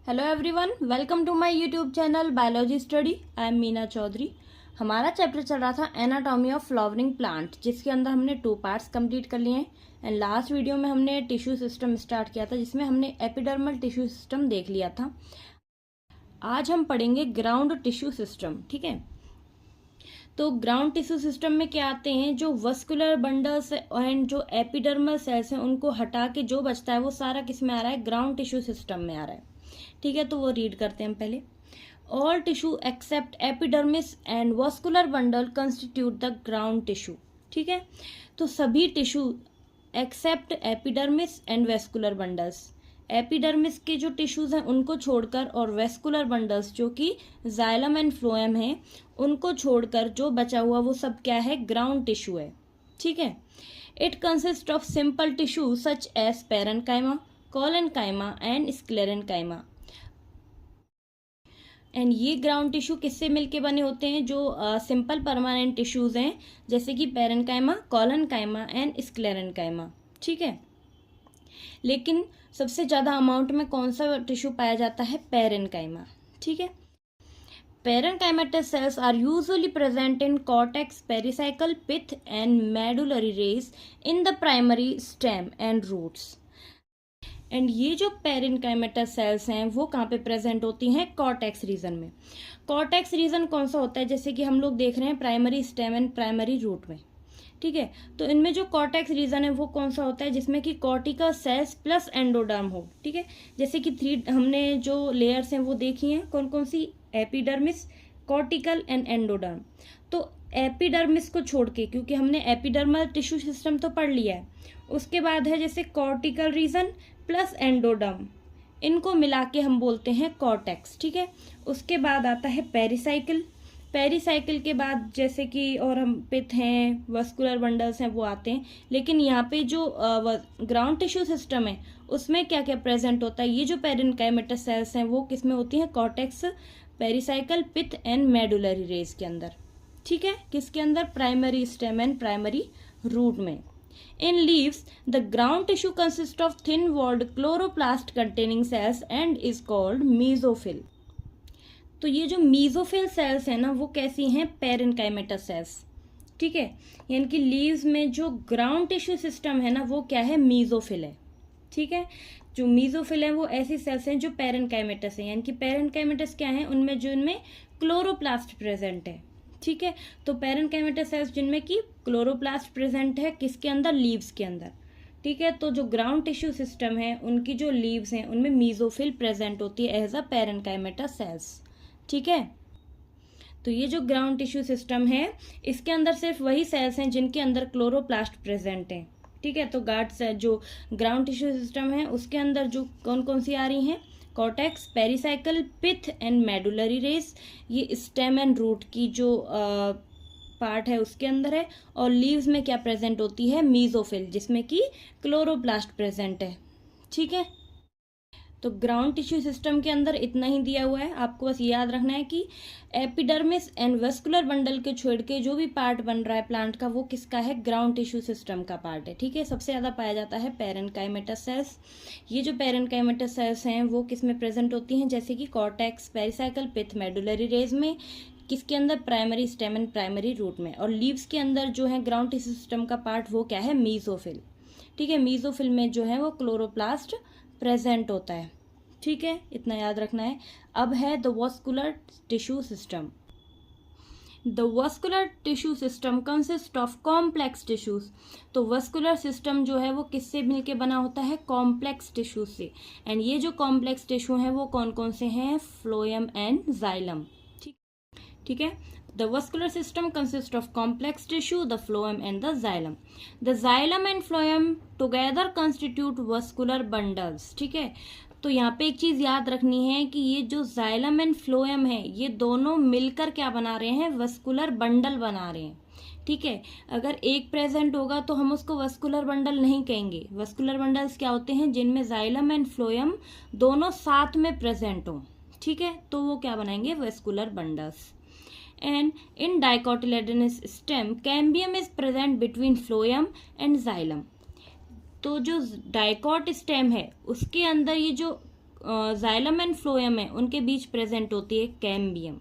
Hello everyone, welcome to my YouTube channel biology study. I am Meena Chaudhary. हमारा chapter चल रहा था एनाटॉमी ऑफ फ्लावरिंग प्लांट, जिसके अंदर हमने 2 पार्ट्स कंप्लीट कर लिए हैं। एंड लास्ट वीडियो में हमने टिश्यू सिस्टम स्टार्ट किया था, जिसमें हमने एपिडर्मल टिश्यू सिस्टम देख लिया था। आज हम पढ़ेंगे ग्राउंड टिश्यू सिस्टम। ठीक है, तो ग्राउंड टिश्यू सिस्टम में क्या आते हैं, जो वस्कुलर बंडल्स एंड जो एपिडर्मल सेल्स हैं उनको हटा के जो बचता है वो सारा किस में आ रहा है, ग्राउंड टिश्यू सिस्टम में आ रहा है। ठीक है, तो वो रीड करते हैं हम पहले। All tissue except epidermis and vascular bundle constitute the ground tissue. ठीक है, तो सभी tissue except epidermis and vascular bundles, epidermis के जो टिश्यूज हैं उनको छोड़कर, और वेस्कुलर बंडल्स जो कि जाइलम एंड फ्लोएम है उनको छोड़कर जो बचा हुआ वो सब क्या है, ग्राउंड टिश्यू है। ठीक है, it consist of simple tissue such as parenchyma, collenchyma and sclerenchyma. And ये ग्राउंड टिश्यू किससे मिलके बने होते हैं, जो सिंपल परमानेंट टिश्यूज हैं जैसे कि पैरेन्काइमा, कोलेनकाइमा एंड स्क्लेरेन्काइमा। ठीक है, लेकिन सबसे ज़्यादा अमाउंट में कौन सा टिश्यू पाया जाता है, पैरेन्काइमा। ठीक है, parenchymatous cells are usually present in cortex, pericycle, pith and medullary rays in the primary stem and roots. And ये जो पैरेन्काइमेटस सेल्स हैं वो कहाँ पे प्रेजेंट होती हैं, कॉर्टेक्स रीजन में। कॉर्टेक्स रीजन कौन सा होता है, जैसे कि हम लोग देख रहे हैं primary stem and primary root में। ठीक है, तो इनमें जो कॉर्टेक्स रीजन है वो कौन सा होता है, जिसमें कि कॉर्टिकल सेल्स प्लस एंडोडर्म हो। ठीक है, जैसे कि 3 हमने जो लेयर्स हैं वो देखी हैं, कौन कौन सी, एपिडर्मिस, कॉर्टिकल एंड एंडोडर्म। तो एपिडर्मिस को छोड़ के, क्योंकि हमने एपिडर्मल टिश्यू सिस्टम तो पढ़ लिया है, उसके बाद है जैसे कॉर्टिकल रीजन प्लस एंडोडर्म, इनको मिला के हम बोलते हैं कॉर्टेक्स। ठीक है, उसके बाद आता है पेरिसाइकिल, पेरिसाइकिल के बाद जैसे कि और हम पिथ हैं, वस्कुलर बंडल्स हैं वो आते हैं। लेकिन यहाँ पे जो ग्राउंड टिश्यू सिस्टम है उसमें क्या क्या प्रेजेंट होता है, ये जो पैरेन्काइमेटस सेल्स हैं वो किस में होती हैं, cortex, pericycle, pith and medullary rays के अंदर। ठीक है, किसके अंदर, primary stem and primary root में। In leaves, the ground tissue consists of thin-walled chloroplast containing cells and is called mesophyll. तो ये जो मेसोफिल सेल्स है ना वो कैसी हैं, पैरेन्काइमेटस सेल्स। ठीक है, यानी कि लीव्स में जो ग्राउंड टिश्यू सिस्टम है ना वो क्या है, मेसोफिल है। ठीक है, जो मेसोफिल है वो ऐसी सेल्स हैं जो पैरेन्काइमेटस है, यानी कि पैरेन्काइमेटस क्या है, उनमें जो इनमें क्लोरोप्लास्ट प्रेजेंट है। ठीक है, तो पैरेन्काइमेटस सेल्स जिनमें कि क्लोरोप्लास्ट प्रेजेंट है, किसके अंदर, लीव्स के अंदर। ठीक है, तो जो ग्राउंड टिश्यू सिस्टम है उनकी जो लीव्स हैं उनमें मेसोफिल प्रेजेंट होती है एज अ पैरेन्काइमेटस सेल्स। ठीक है, तो ये जो ग्राउंड टिश्यू सिस्टम है इसके अंदर सिर्फ वही सेल्स हैं जिनके अंदर क्लोरोप्लास्ट प्रेजेंट है। ठीक है, तो गार्ड्स जो ग्राउंड टिश्यू सिस्टम है उसके अंदर जो कौन कौन सी आ रही हैं, cortex, pericycle, pith and medullary rays, ये स्टेम एंड रूट की जो पार्ट है उसके अंदर है। और लीव्स में क्या प्रेजेंट होती है, मेसोफिल, जिसमें कि क्लोरोप्लास्ट प्रेजेंट है। ठीक है, तो ग्राउंड टिश्यू सिस्टम के अंदर इतना ही दिया हुआ है, आपको बस याद रखना है कि एपिडर्मिस एंड वेस्कुलर बंडल के छोड़ के जो भी पार्ट बन रहा है प्लांट का वो किसका है, ग्राउंड टिश्यू सिस्टम का पार्ट है। ठीक है, सबसे ज़्यादा पाया जाता है पैरेन्काइमेटस सेल्स। ये जो पैरेन्काइमेटस सेल्स हैं वो किस में प्रेजेंट होती हैं, जैसे कि cortex, pericycle, pith, medullary rays में, किसके अंदर, primary stem and primary root में। और लीव्स के अंदर जो है ग्राउंड टिश्यू सिस्टम का पार्ट वो क्या है, मेसोफिल। ठीक है, मेसोफिल में जो है वो क्लोरोप्लास्ट प्रेजेंट होता है। ठीक है, इतना याद रखना है। अब है the vascular tissue system. The vascular tissue system consist of complex tissues. तो वस्कुलर सिस्टम जो है वो किससे मिलके बना होता है, कॉम्प्लेक्स टिश्यू से। एंड ये जो कॉम्प्लेक्स टिश्यू है वो कौन कौन से हैं, फ्लोएम एंड जाइलम। ठीक है, the vascular system consists of complex tissue, the phloem and the xylem. The xylem and phloem together constitute vascular bundles. ठीक है, तो यहाँ पे एक चीज याद रखनी है कि ये जो जाइलम एंड फ्लोएम है ये दोनों मिलकर क्या बना रहे हैं, वस्कुलर बंडल बना रहे हैं। ठीक है, अगर एक प्रेजेंट होगा तो हम उसको वस्कुलर बंडल नहीं कहेंगे। वस्कुलर बंडल्स क्या होते हैं, जिनमें जाइलम एंड फ्लोएम दोनों साथ में प्रेजेंट हो। ठीक है, तो वो क्या बनाएंगे, vascular bundles. And in dicotyledonous stem, cambium is present between phloem and xylem. तो जो डाइकॉट स्टेम है उसके अंदर ये जो जाइलम एंड फ्लोएम है उनके बीच प्रेजेंट होती है कैम्बियम,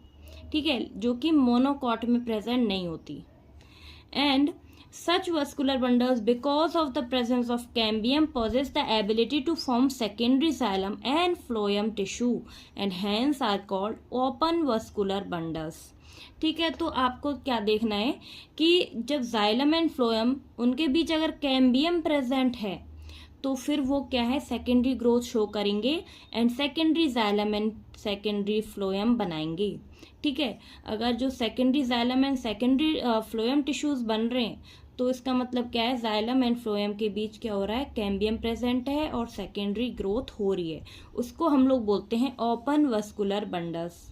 ठीक है, जो कि मोनोकॉट में प्रेजेंट नहीं होती। And such vascular bundles, because of the presence of cambium, possess the ability to form secondary xylem and phloem tissue and hence are called open vascular bundles। ठीक है, तो आपको क्या देखना है कि जब जाइलम एंड फ्लोएम उनके बीच अगर कैम्बियम प्रेजेंट है तो फिर वो क्या है, सेकेंडरी ग्रोथ शो करेंगे and secondary xylem and secondary phloem बनाएंगे। ठीक है, अगर जो secondary xylem and secondary phloem tissues बन रहे हैं तो इसका मतलब क्या है, जाइलम एंड फ्लोएम के बीच क्या हो रहा है, कैम्बियम प्रेजेंट है और सेकेंडरी ग्रोथ हो रही है। उसको हम लोग बोलते हैं ओपन वस्कुलर बंडल्स।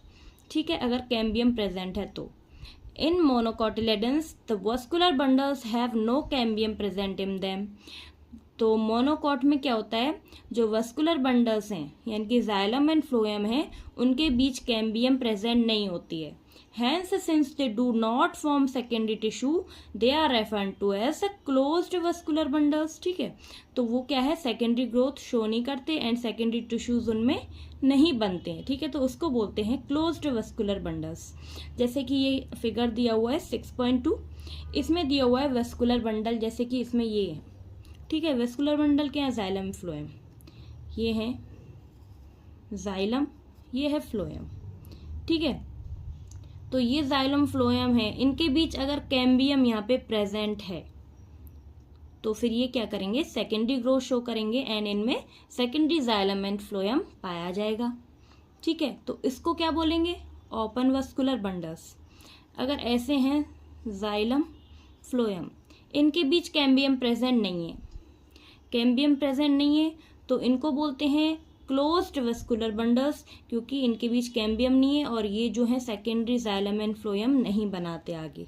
ठीक है, अगर कैम्बियम प्रेजेंट है तो। In monocotyledons the vascular bundles have no cambium present in them. तो मोनोकॉट में क्या होता है, जो वस्कुलर बंडल्स हैं यानी कि जाइलम एंड फ्लोएम है उनके बीच कैम्बियम प्रेजेंट नहीं होती है। Hence, since they do not form secondary tissue, they are referred to as a closed vascular bundles। ठीक है, तो वो क्या है, सेकेंडरी ग्रोथ शो नहीं करते एंड सेकेंडरी टिश्यूज उनमें नहीं बनते हैं। ठीक है, तो उसको बोलते हैं क्लोज्ड वस्कुलर बंडल्स। जैसे कि ये फिगर दिया हुआ है 6.2, इसमें दिया हुआ है वस्कुलर बंडल, जैसे कि इसमें ये है। ठीक है, वस्कुलर बंडल क्या है, जाइलम फ्लोएम, ये है जाइलम, ये है फ्लोएम। ठीक है, तो ये जाइलम फ्लोएम है, इनके बीच अगर कैम्बियम यहाँ पे प्रेजेंट है तो फिर ये क्या करेंगे, सेकेंडरी ग्रोथ शो करेंगे एंड इनमें सेकेंडरी जाइलम एंड फ्लोएम पाया जाएगा। ठीक है, तो इसको क्या बोलेंगे, ओपन वस्कुलर बंडल्स। अगर ऐसे हैं जाइलम फ्लोएम, इनके बीच कैम्बियम प्रेजेंट नहीं है, कैम्बियम प्रेजेंट नहीं है तो इनको बोलते हैं क्लोज्ड वस्कुलर बंडल्स, क्योंकि इनके बीच कैम्बियम नहीं है और ये जो है सेकेंडरी जाइलम एंड फ्लोएम नहीं बनाते आगे।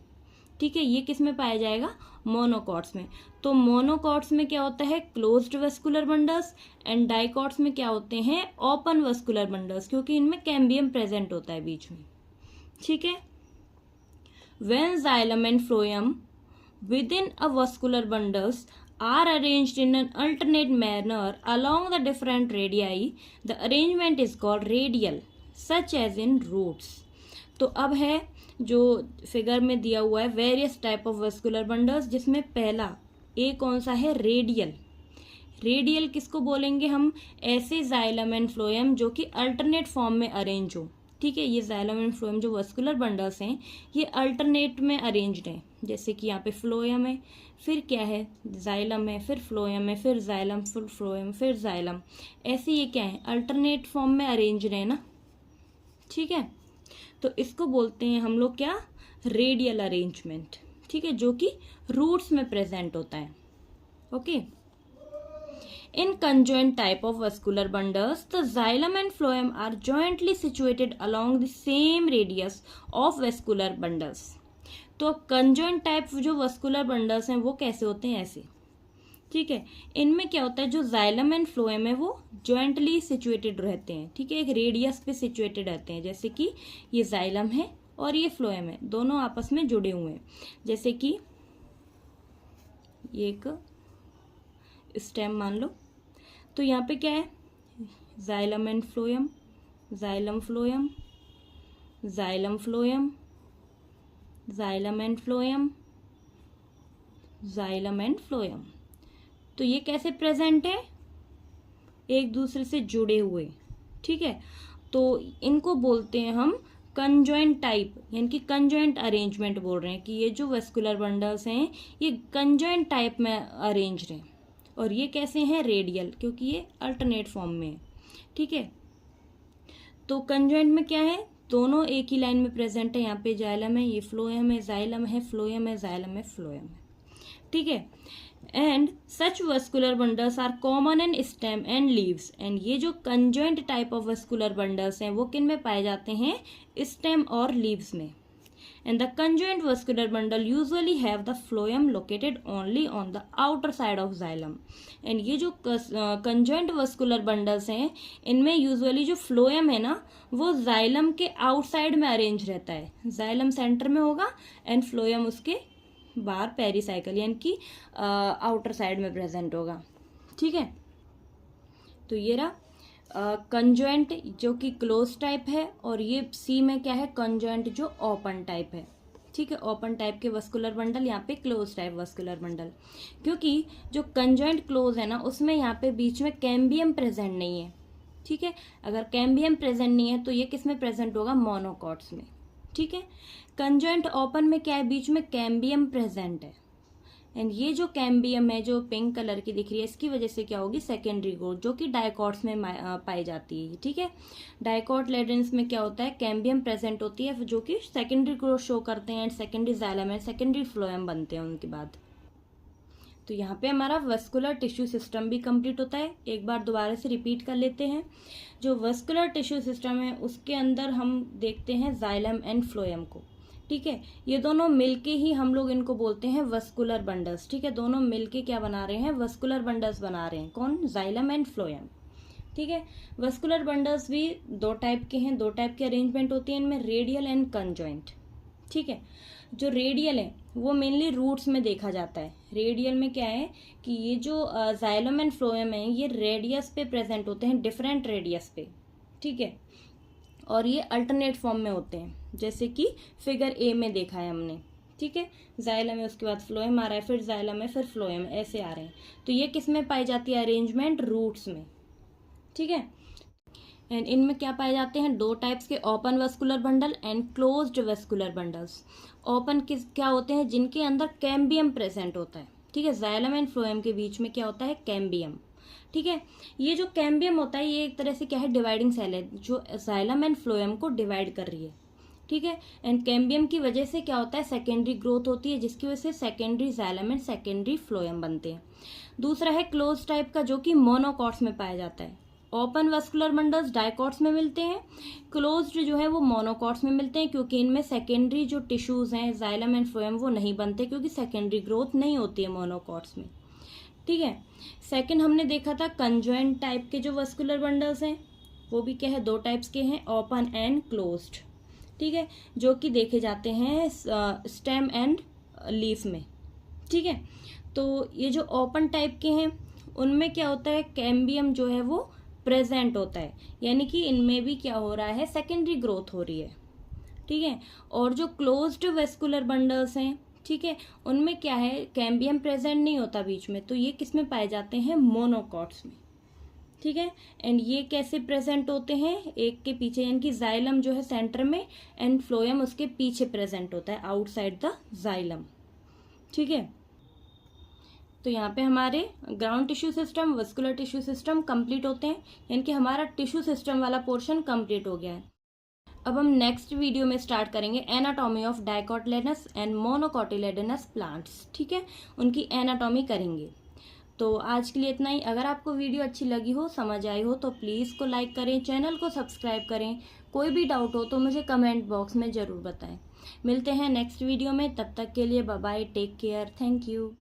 ठीक है, ये किस में पाया जाएगा, मोनोकॉट्स में। तो मोनोकॉट्स में क्या होता है, closed vascular bundles, and dicots में क्या होते हैं, ओपन वस्कुलर बंडल्स, क्योंकि इनमें कैम्बियम प्रेजेंट होता है बीच में। ठीक है, when xylem and phloem within a vascular bundles are arranged in an alternate manner along the different radii, the arrangement is called radial, such as in roots। तो अब है जो फिगर में दिया हुआ है various type of vascular bundles, जिसमें पहला ए कौन सा है, रेडियल। रेडियल किसको बोलेंगे हम, ऐसे जाइलम एंड फ्लोएम जो कि अल्टरनेट फॉर्म में अरेंज हो। ठीक है, ये जाइलम एंड फ्लोएम जो वस्कुलर बंडल्स हैं ये अल्टरनेट में अरेंज्ड हैं, जैसे कि यहाँ पे फ्लोएम है, फिर क्या है, जाइलम है, फिर फ्लोएम है, फिर जाइलम, फिर फ्लोएम, फिर जाइलम, ऐसे ये क्या है, अल्टरनेट फॉर्म में अरेंज है ना। ठीक है, तो इसको बोलते हैं हम लोग क्या, रेडियल अरेंजमेंट। ठीक है, जो कि रूट्स में प्रेजेंट होता है। Okay, in conjoint type of vascular bundles, the xylem and phloem are jointly situated along the same radius of vascular bundles। तो conjoint type जो vascular bundles हैं वो कैसे होते हैं, ऐसे। ठीक है, इनमें क्या होता है, जो xylem and phloem है वो jointly situated रहते हैं। ठीक है, एक रेडियस पे situated रहते हैं, जैसे कि ये xylem है और ये phloem है, दोनों आपस में जुड़े हुए हैं। जैसे कि ये एक स्टेम मान लो, तो यहाँ पे क्या है, xylem and phloem, xylem phloem, xylem phloem, xylem and phloem, xylem and phloem. तो ये कैसे प्रेजेंट है, एक दूसरे से जुड़े हुए। ठीक है, तो इनको बोलते हैं हम कंजॉइंट टाइप, यानी कि कंजॉइंट अरेंजमेंट बोल रहे हैं कि ये जो वेस्कुलर बंडल्स हैं ये कंजॉइंट टाइप में अरेंज्ड हैं, और ये कैसे हैं, रेडियल, क्योंकि ये अल्टरनेट फॉर्म में है। ठीक है, तो कंजॉइंट में क्या है, दोनों एक ही लाइन में प्रेजेंट है, यहाँ पे जाइलम है, ये फ्लोएम है, जाइलम है, फ्लोएम है, जाइलम है, फ्लोएम है। ठीक है, and such vascular bundles are common in stem and leaves, and ये जो conjoint type of vascular bundles हैं वो किन में पाए जाते हैं, स्टेम और लीव्स में। And the conjoint vascular bundle usually have the phloem located only on the outer side of xylem। And ये जो conjoint vascular bundles हैं इनमें यूजुअली जो फ्लोएम है ना वो जाइलम के आउटसाइड में अरेंज रहता है, जाइलम सेंटर में होगा एंड फ्लोएम उसके बाहर पेरिसाइकल यानी कि आउटर साइड में प्रेजेंट होगा। ठीक है, तो ये रहा कंजॉइंट जो कि क्लोज टाइप है, और ये सी में क्या है, कंजॉइंट जो ओपन टाइप है। ठीक है, ओपन टाइप के वस्कुलर बंडल, यहाँ पे क्लोज टाइप वस्कुलर बंडल। क्योंकि जो कंजॉइंट क्लोज है ना, उसमें यहाँ पे बीच में कैम्बियम प्रेजेंट नहीं है। ठीक है, अगर कैम्बियम प्रेजेंट नहीं है तो ये किस में प्रेजेंट होगा, मोनोकॉट्स में। ठीक है, कंजॉइंट ओपन में क्या है, बीच में कैम्बियम प्रेजेंट है, एंड ये जो कैम्बियम है जो पिंक कलर की दिख रही है, इसकी वजह से क्या होगी, सेकेंडरी ग्रोथ, जो कि डायकॉट्स में पाई जाती है। ठीक है, डायकॉटलेडेंस में क्या होता है, कैम्बियम प्रेजेंट होती है, जो कि सेकेंडरी ग्रोथ शो करते हैं, and secondary xylem and secondary phloem बनते हैं उनके बाद। तो यहाँ पे हमारा वस्कुलर टिश्यू सिस्टम भी कंप्लीट होता है। एक बार दोबारा से रिपीट कर लेते हैं। जो वस्कुलर टिश्यू सिस्टम है उसके अंदर हम देखते हैं जाइलम एंड फ्लोएम को। ठीक है, ये दोनों मिलके ही हम लोग इनको बोलते हैं वस्कुलर बंडल्स। ठीक है, दोनों मिलके क्या बना रहे हैं, वस्कुलर बंडल्स बना रहे हैं। कौन, जाइलम एंड फ्लोएम। ठीक है, वस्कुलर बंडल्स भी दो टाइप के हैं, दो टाइप की अरेंजमेंट होती है इनमें, रेडियल एंड कंजॉइंट। ठीक है, जो रेडियल है वो मेनली रूट्स में देखा जाता है। रेडियल में क्या है कि ये जो जाइलम एंड फ्लोएम है ये रेडियस पे प्रेजेंट होते हैं, डिफरेंट रेडियस पे। ठीक है, और ये अल्टरनेट फॉर्म में होते हैं, जैसे कि फिगर ए में देखा है हमने। ठीक है, जाइलम है, उसके बाद फ्लोएम आ रहा है, फिर जाइलम है, फिर फ्लोएम, ऐसे आ रहे हैं। तो ये किस में पाई जाती है अरेंजमेंट, रूट्स में। ठीक है, एंड इनमें क्या पाए जाते हैं, दो टाइप्स के, open vascular bundle and closed vascular bundles. Open किस क्या होते हैं, जिनके अंदर कैम्बियम प्रेजेंट होता है। ठीक है, जाइलम एंड फ्लोएम के बीच में क्या होता है, कैम्बियम। ठीक है, ये जो कैम्बियम होता है ये एक तरह से क्या है, डिवाइडिंग सेल है, जो जाइलम एंड फ्लोएम को डिवाइड कर रही है। ठीक है, एंड कैम्बियम की वजह से क्या होता है, सेकेंडरी ग्रोथ होती है, जिसकी वजह से secondary xylem and secondary phloem बनते हैं। दूसरा है क्लोज टाइप का, जो कि मोनोकॉट्स में पाया जाता है। ओपन वस्कुलर बंडल्स डाइकॉट्स में मिलते हैं, क्लोज्ड जो है वो मोनोकॉट्स में मिलते हैं, क्योंकि इनमें सेकेंडरी जो टिश्यूज हैं जाइलम एंड फ्लोएम वो नहीं बनते, क्योंकि सेकेंडरी ग्रोथ नहीं होती है मोनोकॉट्स में। ठीक है, सेकंड हमने देखा था कंजॉइंट टाइप के जो वस्कुलर बंडल्स हैं, वो भी क्या है, दो टाइप्स के हैं, ओपन एंड क्लोज्ड। ठीक है, जो कि देखे जाते हैं स्टेम एंड लीफ में। ठीक है, तो ये जो ओपन टाइप के हैं उनमें क्या होता है, कैम्बियम जो है वो प्रेजेंट होता है, यानी कि इनमें भी क्या हो रहा है, सेकेंडरी ग्रोथ हो रही है। ठीक है, और जो क्लोज्ड वेस्कुलर बंडल्स हैं, ठीक है, उनमें क्या है, कैम्बियम प्रेजेंट नहीं होता बीच में, तो ये किस में पाए जाते हैं, मोनोकॉट्स में। ठीक है, एंड ये कैसे प्रेजेंट होते हैं, एक के पीछे, यानी कि जाइलम जो है सेंटर में एंड फ्लोएम उसके पीछे प्रेजेंट होता है, आउटसाइड द जाइलम। ठीक है, तो यहाँ पे हमारे ground tissue system, vascular tissue system complete होते हैं, यानी कि हमारा टिश्यू सिस्टम वाला पोर्शन कंप्लीट हो गया है। अब हम नेक्स्ट वीडियो में स्टार्ट करेंगे एनाटॉमी ऑफ डाइकोटिलेडनस एंड मोनोकोटिलेडनस प्लांट्स। ठीक है, उनकी एनाटॉमी करेंगे। तो आज के लिए इतना ही। अगर आपको वीडियो अच्छी लगी हो, समझ आई हो, तो प्लीज़ को लाइक करें, चैनल को सब्सक्राइब करें। कोई भी डाउट हो तो मुझे कमेंट बॉक्स में ज़रूर बताएं। मिलते हैं नेक्स्ट वीडियो में, तब तक के लिए bye bye, take care, thank you.